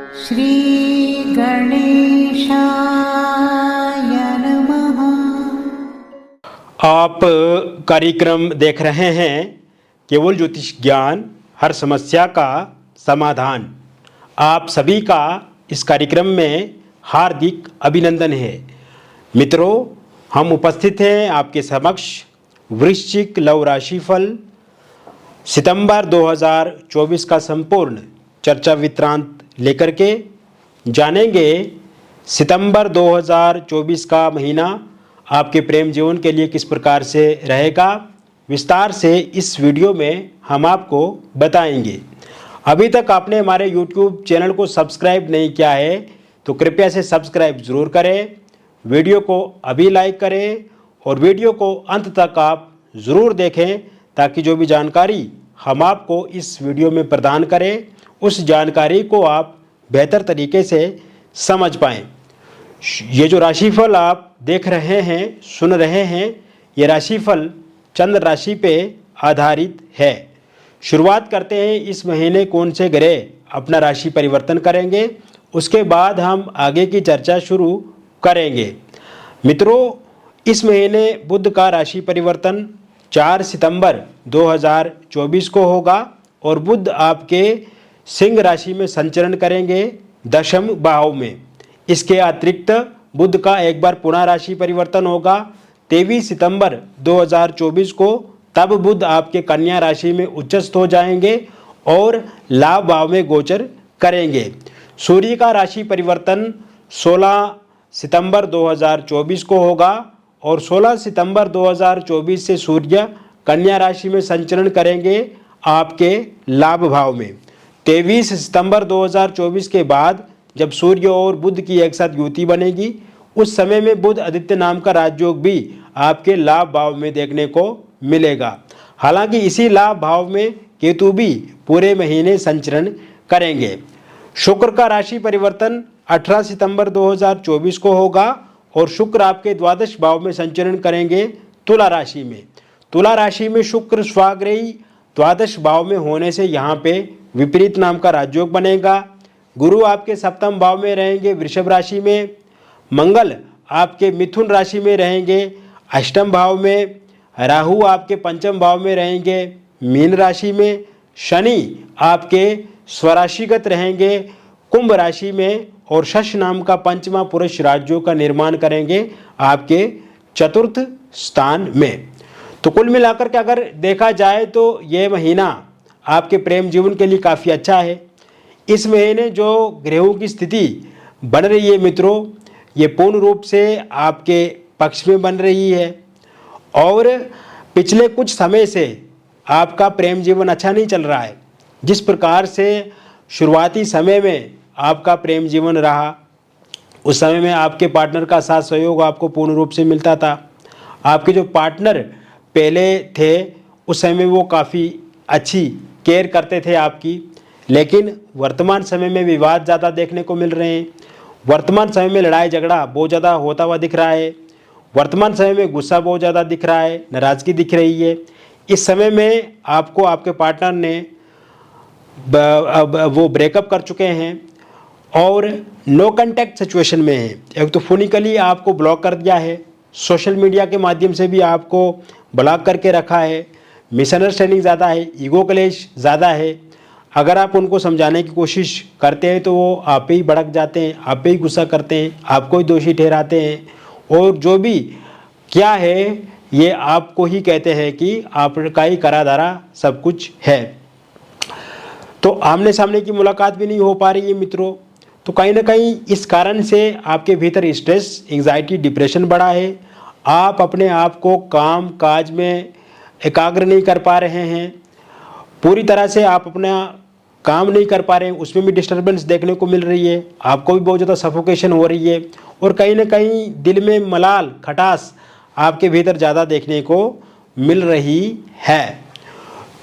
श्री गणेशाय नमः। आप कार्यक्रम देख रहे हैं केवल ज्योतिष ज्ञान, हर समस्या का समाधान। आप सभी का इस कार्यक्रम में हार्दिक अभिनंदन है। मित्रों, हम उपस्थित हैं आपके समक्ष वृश्चिक लव राशिफल सितंबर 2024 का संपूर्ण चर्चा वृत्तांत लेकर के जानेंगे। सितंबर 2024 का महीना आपके प्रेम जीवन के लिए किस प्रकार से रहेगा, विस्तार से इस वीडियो में हम आपको बताएंगे। अभी तक आपने हमारे YouTube चैनल को सब्सक्राइब नहीं किया है तो कृपया से सब्सक्राइब ज़रूर करें, वीडियो को अभी लाइक करें और वीडियो को अंत तक आप ज़रूर देखें ताकि जो भी जानकारी हम आपको इस वीडियो में प्रदान करें उस जानकारी को आप बेहतर तरीके से समझ पाएँ। ये जो राशिफल आप देख रहे हैं, सुन रहे हैं, ये राशिफल चंद्र राशि पे आधारित है। शुरुआत करते हैं इस महीने कौन से ग्रह अपना राशि परिवर्तन करेंगे, उसके बाद हम आगे की चर्चा शुरू करेंगे। मित्रों, इस महीने बुध का राशि परिवर्तन 4 सितंबर 2024 को होगा और बुध आपके सिंह राशि में संचरण करेंगे दशम भाव में। इसके अतिरिक्त बुध का एक बार पुनः राशि परिवर्तन होगा 23 सितंबर 2024 को। तब बुध आपके कन्या राशि में उच्चस्थ हो जाएंगे और लाभ भाव में गोचर करेंगे। सूर्य का राशि परिवर्तन 16 सितंबर 2024 को होगा और 16 सितंबर 2024 से सूर्य कन्या राशि में संचरण करेंगे आपके लाभ भाव में। 23 सितंबर 2024 के बाद जब सूर्य और बुध की एक साथ युति बनेगी, उस समय में बुध आदित्य नाम का राजयोग भी आपके लाभ भाव में देखने को मिलेगा। हालांकि इसी लाभ भाव में केतु भी पूरे महीने संचरण करेंगे। शुक्र का राशि परिवर्तन 18 सितंबर 2024 को होगा और शुक्र आपके द्वादश भाव में संचरण करेंगे तुला राशि में। तुला राशि में शुक्र स्वाग्रही द्वादश भाव में होने से यहाँ पे विपरीत नाम का राजयोग बनेगा। गुरु आपके सप्तम भाव में रहेंगे वृषभ राशि में, मंगल आपके मिथुन राशि में रहेंगे अष्टम भाव में, राहु आपके पंचम भाव में रहेंगे मीन राशि में, शनि आपके स्वराशिगत रहेंगे कुंभ राशि में और शश नाम का पंचमा पुरुष राजयोग का निर्माण करेंगे आपके चतुर्थ स्थान में। तो कुल मिलाकर के अगर देखा जाए तो ये महीना आपके प्रेम जीवन के लिए काफ़ी अच्छा है। इस महीने जो ग्रहों की स्थिति बन रही है मित्रों, ये पूर्ण रूप से आपके पक्ष में बन रही है और पिछले कुछ समय से आपका प्रेम जीवन अच्छा नहीं चल रहा है। जिस प्रकार से शुरुआती समय में आपका प्रेम जीवन रहा, उस समय में आपके पार्टनर का साथ सहयोग आपको पूर्ण रूप से मिलता था। आपके जो पार्टनर पहले थे उस समय में वो काफ़ी अच्छी केयर करते थे आपकी, लेकिन वर्तमान समय में विवाद ज़्यादा देखने को मिल रहे हैं। वर्तमान समय में लड़ाई झगड़ा बहुत ज़्यादा होता हुआ दिख रहा है। वर्तमान समय में गुस्सा बहुत ज़्यादा दिख रहा है, नाराज़गी दिख रही है। इस समय में आपको आपके पार्टनर ने वो ब्रेकअप कर चुके हैं और नो कांटेक्ट सिचुएशन में है। एक तो फोनिकली आपको ब्लॉक कर दिया है, सोशल मीडिया के माध्यम से भी आपको ब्लॉक करके रखा है, मिसअंडरस्टैंडिंग ज़्यादा है, ईगो क्लेश ज़्यादा है। अगर आप उनको समझाने की कोशिश करते हैं तो वो आप पे ही भड़क जाते हैं, आप पे ही गुस्सा करते हैं, आपको ही दोषी ठहराते हैं और जो भी क्या है ये आपको ही कहते हैं कि आपका ही करा धरा सब कुछ है। तो आमने सामने की मुलाकात भी नहीं हो पा रही है मित्रों। तो कहीं ना कहीं इस कारण से आपके भीतर स्ट्रेस, एंग्जाइटी, डिप्रेशन बढ़ा है। आप अपने आप को काम काज में एकाग्र नहीं कर पा रहे हैं, पूरी तरह से आप अपना काम नहीं कर पा रहे हैं, उसमें भी डिस्टर्बेंस देखने को मिल रही है। आपको भी बहुत ज़्यादा सफोकेशन हो रही है और कहीं ना कहीं दिल में मलाल, खटास आपके भीतर ज़्यादा देखने को मिल रही है।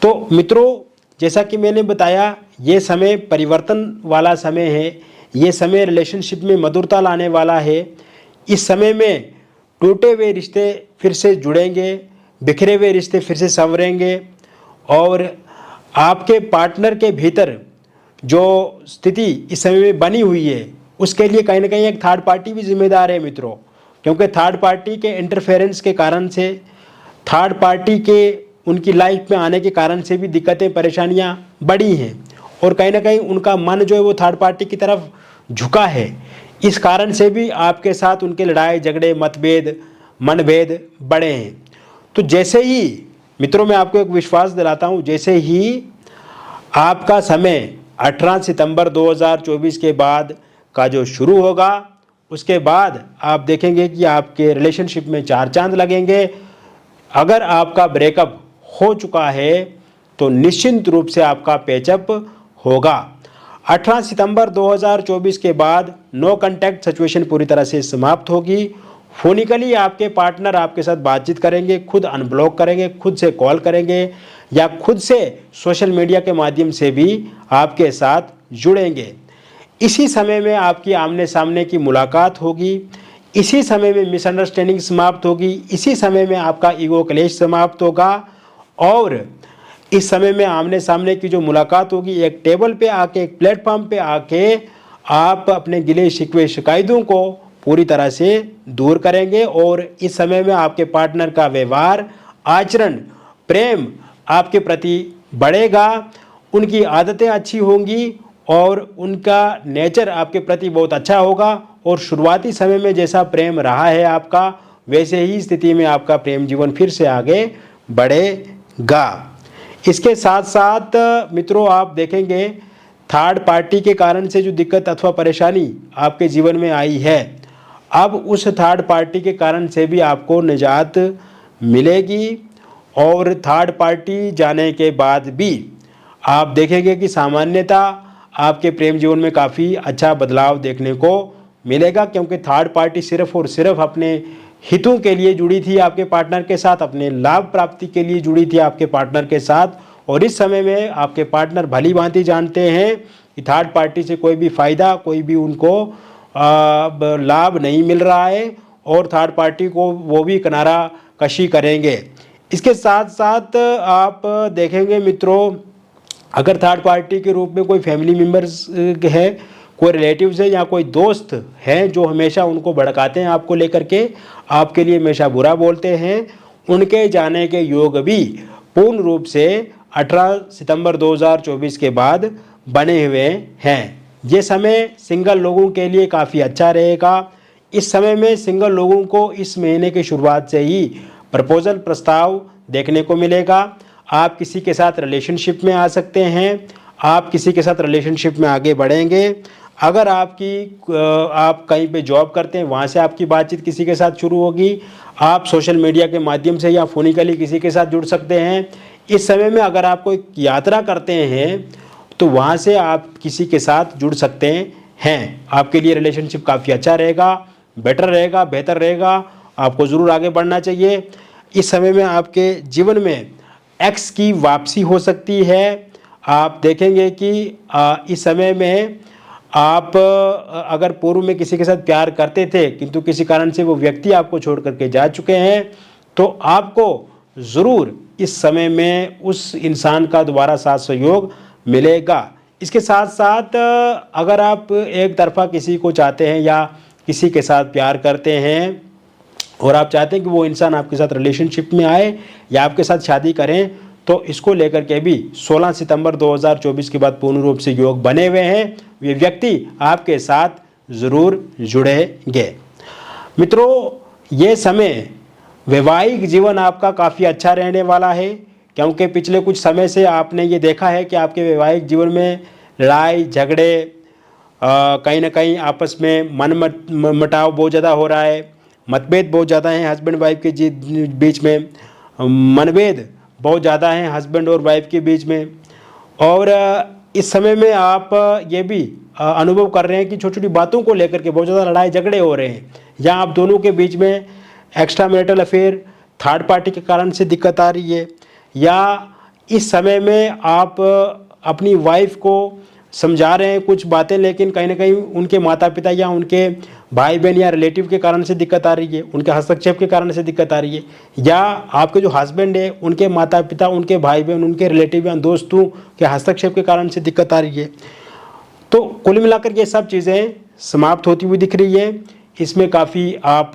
तो मित्रों, जैसा कि मैंने बताया, ये समय परिवर्तन वाला समय है। ये समय रिलेशनशिप में मधुरता लाने वाला है। इस समय में टूटे हुए रिश्ते फिर से जुड़ेंगे, बिखरे हुए रिश्ते फिर से संवरेंगे और आपके पार्टनर के भीतर जो स्थिति इस समय में बनी हुई है उसके लिए कहीं ना कहीं एक थर्ड पार्टी भी जिम्मेदार है मित्रों, क्योंकि थर्ड पार्टी के इंटरफेरेंस के कारण से, थर्ड पार्टी के उनकी लाइफ में आने के कारण से भी दिक्कतें परेशानियां बढ़ी हैं और कहीं ना कहीं उनका मन जो है वो थर्ड पार्टी की तरफ झुका है। इस कारण से भी आपके साथ उनके लड़ाई झगड़े मतभेद मनभेद बढ़े हैं। तो जैसे ही मित्रों मैं आपको एक विश्वास दिलाता हूँ, जैसे ही आपका समय 18 सितंबर 2024 के बाद का जो शुरू होगा उसके बाद आप देखेंगे कि आपके रिलेशनशिप में 4 चांद लगेंगे। अगर आपका ब्रेकअप हो चुका है तो निश्चिंत रूप से आपका पैचअप होगा। 18 सितंबर 2024 के बाद नो कांटेक्ट सिचुएशन पूरी तरह से समाप्त होगी। फोनिकली आपके पार्टनर आपके साथ बातचीत करेंगे, खुद अनब्लॉक करेंगे, खुद से कॉल करेंगे या खुद से सोशल मीडिया के माध्यम से भी आपके साथ जुड़ेंगे। इसी समय में आपकी आमने सामने की मुलाकात होगी, इसी समय में मिसअंडरस्टैंडिंग समाप्त होगी, इसी समय में आपका ईगो क्लेश समाप्त होगा और इस समय में आमने सामने की जो मुलाकात होगी एक टेबल पे आके, एक प्लेटफॉर्म पे आके आप अपने गिले शिकवे शिकायतों को पूरी तरह से दूर करेंगे और इस समय में आपके पार्टनर का व्यवहार आचरण प्रेम आपके प्रति बढ़ेगा, उनकी आदतें अच्छी होंगी और उनका नेचर आपके प्रति बहुत अच्छा होगा और शुरुआती समय में जैसा प्रेम रहा है आपका वैसे ही स्थिति में आपका प्रेम जीवन फिर से आगे बढ़ेगा। इसके साथ साथ मित्रों आप देखेंगे थर्ड पार्टी के कारण से जो दिक्कत अथवा परेशानी आपके जीवन में आई है, अब उस थर्ड पार्टी के कारण से भी आपको निजात मिलेगी और थर्ड पार्टी जाने के बाद भी आप देखेंगे कि सामान्यतः आपके प्रेम जीवन में काफ़ी अच्छा बदलाव देखने को मिलेगा, क्योंकि थर्ड पार्टी सिर्फ और सिर्फ अपने हितों के लिए जुड़ी थी आपके पार्टनर के साथ, अपने लाभ प्राप्ति के लिए जुड़ी थी आपके पार्टनर के साथ और इस समय में आपके पार्टनर भली भांति जानते हैं कि थर्ड पार्टी से कोई भी फ़ायदा, कोई भी उनको लाभ नहीं मिल रहा है और थर्ड पार्टी को वो भी किनारा कशी करेंगे। इसके साथ साथ आप देखेंगे मित्रों, अगर थर्ड पार्टी के रूप में कोई फैमिली मेम्बर्स है, कोई रिलेटिव्स है या कोई दोस्त हैं जो हमेशा उनको भड़काते हैं आपको लेकर के, आपके लिए हमेशा बुरा बोलते हैं, उनके जाने के योग भी पूर्ण रूप से 18 सितंबर 2024 के बाद बने हुए हैं। ये समय सिंगल लोगों के लिए काफ़ी अच्छा रहेगा। इस समय में सिंगल लोगों को इस महीने की शुरुआत से ही प्रपोजल प्रस्ताव देखने को मिलेगा। आप किसी के साथ रिलेशनशिप में आ सकते हैं, आप किसी के साथ रिलेशनशिप में आगे बढ़ेंगे। अगर आप कहीं पे जॉब करते हैं वहाँ से आपकी बातचीत किसी के साथ शुरू होगी, आप सोशल मीडिया के माध्यम से या फोनिकली किसी के साथ जुड़ सकते हैं। इस समय में अगर आप कोई यात्रा करते हैं तो वहाँ से आप किसी के साथ जुड़ सकते हैं। आपके लिए रिलेशनशिप काफ़ी अच्छा रहेगा, बेटर रहेगा, बेहतर रहेगा, आपको ज़रूर आगे बढ़ना चाहिए। इस समय में आपके जीवन में एक्स की वापसी हो सकती है। आप देखेंगे कि इस समय में आप अगर पूर्व में किसी के साथ प्यार करते थे किंतु किसी कारण से वो व्यक्ति आपको छोड़ करके जा चुके हैं, तो आपको ज़रूर इस समय में उस इंसान का दोबारा साथ सहयोग मिलेगा। इसके साथ साथ अगर आप एक तरफा किसी को चाहते हैं या किसी के साथ प्यार करते हैं और आप चाहते हैं कि वो इंसान आपके साथ रिलेशनशिप में आए या आपके साथ शादी करें, तो इसको लेकर के भी 16 सितंबर 2024 के बाद पूर्ण रूप से योग बने हुए हैं। ये व्यक्ति आपके साथ ज़रूर जुड़ेंगे। मित्रों, ये समय वैवाहिक जीवन आपका काफ़ी अच्छा रहने वाला है, क्योंकि पिछले कुछ समय से आपने ये देखा है कि आपके वैवाहिक जीवन में लड़ाई झगड़े, कहीं ना कहीं आपस में मनमुटाव बहुत ज़्यादा हो रहा है, मतभेद बहुत ज़्यादा हैं हस्बैंड वाइफ के बीच में, मनभेद बहुत ज़्यादा हैं हस्बैंड और वाइफ के बीच में। और इस समय में आप ये भी अनुभव कर रहे हैं कि छोटी छोटी बातों को लेकर के बहुत ज़्यादा लड़ाई झगड़े हो रहे हैं, या आप दोनों के बीच में extra marital affair third party के कारण से दिक्कत आ रही है, या इस समय में आप अपनी वाइफ को समझा रहे हैं कुछ बातें लेकिन कहीं ना कहीं उनके माता पिता या उनके भाई बहन या रिलेटिव के कारण से दिक्कत आ रही है, उनके हस्तक्षेप के कारण से दिक्कत आ रही है, या आपके जो हस्बैंड है उनके माता पिता, उनके भाई बहन, उनके रिलेटिव या दोस्तों के हस्तक्षेप के कारण से दिक्कत आ रही है। तो कुल मिलाकर ये सब चीज़ें समाप्त होती हुई दिख रही है। इसमें काफ़ी आप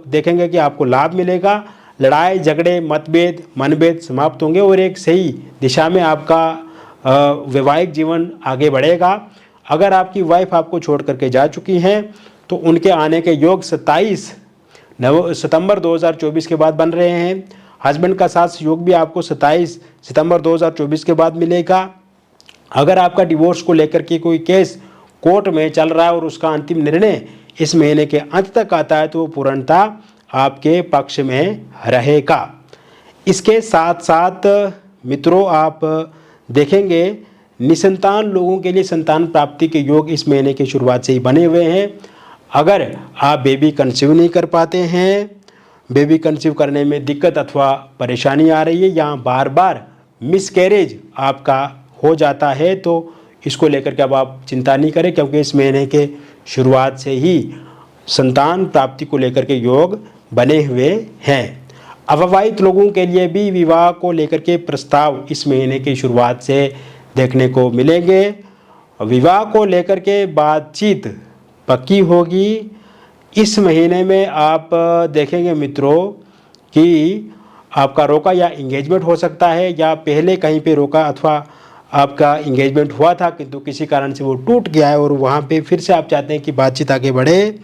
देखेंगे कि आपको लाभ मिलेगा। लड़ाई झगड़े मतभेद मनभेद समाप्त होंगे और एक सही दिशा में आपका वैवाहिक जीवन आगे बढ़ेगा। अगर आपकी वाइफ आपको छोड़ करके जा चुकी हैं तो उनके आने के योग 27 सितंबर 2024 के बाद बन रहे हैं। हस्बैंड का साथ योग भी आपको 27 सितंबर 2024 के बाद मिलेगा। अगर आपका डिवोर्स को लेकर के कोई केस कोर्ट में चल रहा है और उसका अंतिम निर्णय इस महीने के अंत तक आता है तो वो पूर्णतः आपके पक्ष में रहेगा। इसके साथ साथ मित्रों आप देखेंगे निसंतान लोगों के लिए संतान प्राप्ति के योग इस महीने की शुरुआत से ही बने हुए हैं। अगर आप बेबी कंसीव नहीं कर पाते हैं, बेबी कंसीव करने में दिक्कत अथवा परेशानी आ रही है या बार बार मिसकैरेज आपका हो जाता है तो इसको लेकर के अब आप चिंता नहीं करें, क्योंकि इस महीने के शुरुआत से ही संतान प्राप्ति को लेकर के योग बने हुए हैं। अविवाहित लोगों के लिए भी विवाह को लेकर के प्रस्ताव इस महीने की शुरुआत से देखने को मिलेंगे। विवाह को लेकर के बातचीत पक्की होगी। इस महीने में आप देखेंगे मित्रों कि आपका रोका या इंगेजमेंट हो सकता है, या पहले कहीं पे रोका अथवा आपका इंगेजमेंट हुआ था किंतु किसी कारण से वो टूट गया है और वहाँ पे फिर से आप चाहते हैं कि बातचीत आगे बढ़े,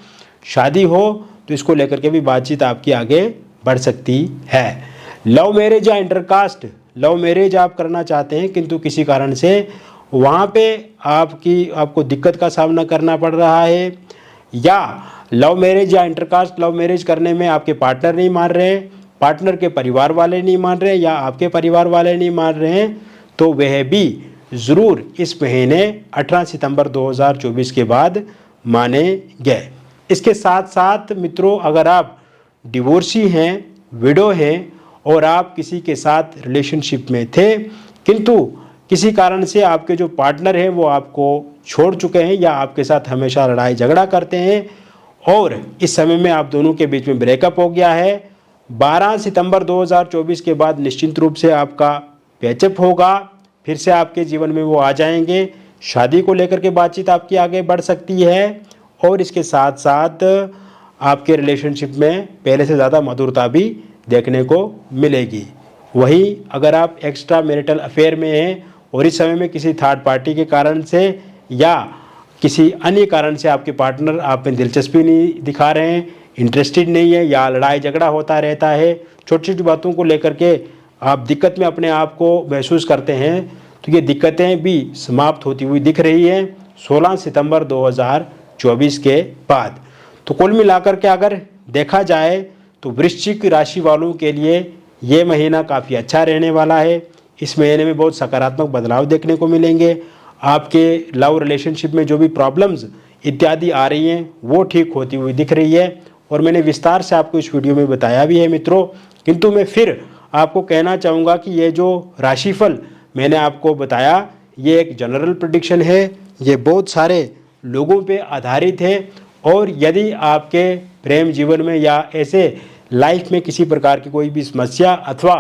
शादी हो, तो इसको लेकर के भी बातचीत आपकी आगे बढ़ सकती है। लव मैरिज या इंटरकास्ट लव मैरिज आप करना चाहते हैं किंतु किसी कारण से वहाँ पे आपको दिक्कत का सामना करना पड़ रहा है, या लव मैरिज या इंटरकास्ट लव मैरिज करने में आपके पार्टनर नहीं मान रहे हैं, पार्टनर के परिवार वाले नहीं मान रहे हैं या आपके परिवार वाले नहीं मान रहे हैं, तो वह भी ज़रूर इस महीने 18 सितंबर 2024 के बाद मानेंगे। इसके साथ साथ मित्रों अगर आप डिवोर्सी हैं, विडो हैं और आप किसी के साथ रिलेशनशिप में थे किंतु किसी कारण से आपके जो पार्टनर हैं वो आपको छोड़ चुके हैं या आपके साथ हमेशा लड़ाई झगड़ा करते हैं और इस समय में आप दोनों के बीच में ब्रेकअप हो गया है, 12 सितंबर 2024 के बाद निश्चित रूप से आपका पैचअप होगा, फिर से आपके जीवन में वो आ जाएंगे। शादी को लेकर के बातचीत आपकी आगे बढ़ सकती है और इसके साथ साथ आपके रिलेशनशिप में पहले से ज़्यादा मधुरता भी देखने को मिलेगी। वहीं अगर आप एक्स्ट्रा मैरिटल अफेयर में हैं और इस समय में किसी थर्ड पार्टी के कारण से या किसी अन्य कारण से आपके पार्टनर आप में दिलचस्पी नहीं दिखा रहे हैं, इंटरेस्टेड नहीं है या लड़ाई झगड़ा होता रहता है, छोटी छोटी बातों को लेकर के आप दिक्कत में अपने आप को महसूस करते हैं, तो ये दिक्कतें भी समाप्त होती हुई दिख रही हैं 16 सितंबर 2024 के बाद। तो कुल मिलाकर के अगर देखा जाए तो वृश्चिक राशि वालों के लिए ये महीना काफ़ी अच्छा रहने वाला है। इस महीने में बहुत सकारात्मक बदलाव देखने को मिलेंगे। आपके लव रिलेशनशिप में जो भी प्रॉब्लम्स इत्यादि आ रही हैं वो ठीक होती हुई दिख रही है और मैंने विस्तार से आपको इस वीडियो में बताया भी है मित्रों। किंतु मैं फिर आपको कहना चाहूँगा कि ये जो राशिफल मैंने आपको बताया ये एक जनरल प्रेडिक्शन है, ये बहुत सारे लोगों पे आधारित है और यदि आपके प्रेम जीवन में या ऐसे लाइफ में किसी प्रकार की कोई भी समस्या अथवा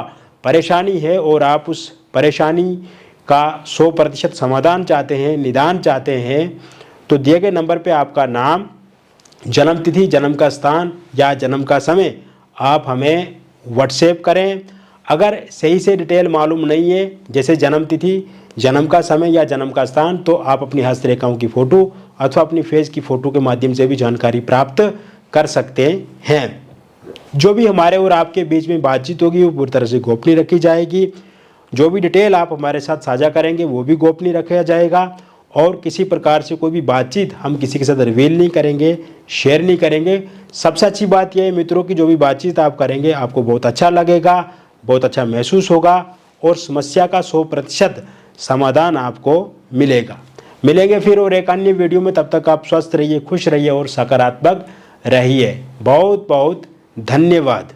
परेशानी है और आप उस परेशानी का 100% समाधान चाहते हैं, निदान चाहते हैं, तो दिए गए नंबर पे आपका नाम, जन्म तिथि, जन्म का स्थान या जन्म का समय आप हमें व्हाट्सएप करें। अगर सही से डिटेल मालूम नहीं है जैसे जन्म तिथि, जन्म का समय या जन्म का स्थान, तो आप अपनी हस्तरेखाओं की फ़ोटो अथवा अपनी फेस की फ़ोटो के माध्यम से भी जानकारी प्राप्त कर सकते हैं। जो भी हमारे और आपके बीच में बातचीत होगी वो पूरी तरह से गोपनीय रखी जाएगी। जो भी डिटेल आप हमारे साथ साझा करेंगे वो भी गोपनीय रखा जाएगा और किसी प्रकार से कोई भी बातचीत हम किसी के साथ रिवील नहीं करेंगे, शेयर नहीं करेंगे। सबसे अच्छी बात यह है मित्रों की जो भी बातचीत आप करेंगे आपको बहुत अच्छा लगेगा, बहुत अच्छा महसूस होगा और समस्या का 100% समाधान आपको मिलेगा। मिलेंगे फिर और एक अन्य वीडियो में, तब तक आप स्वस्थ रहिए, खुश रहिए और सकारात्मक रहिए। बहुत बहुत धन्यवाद।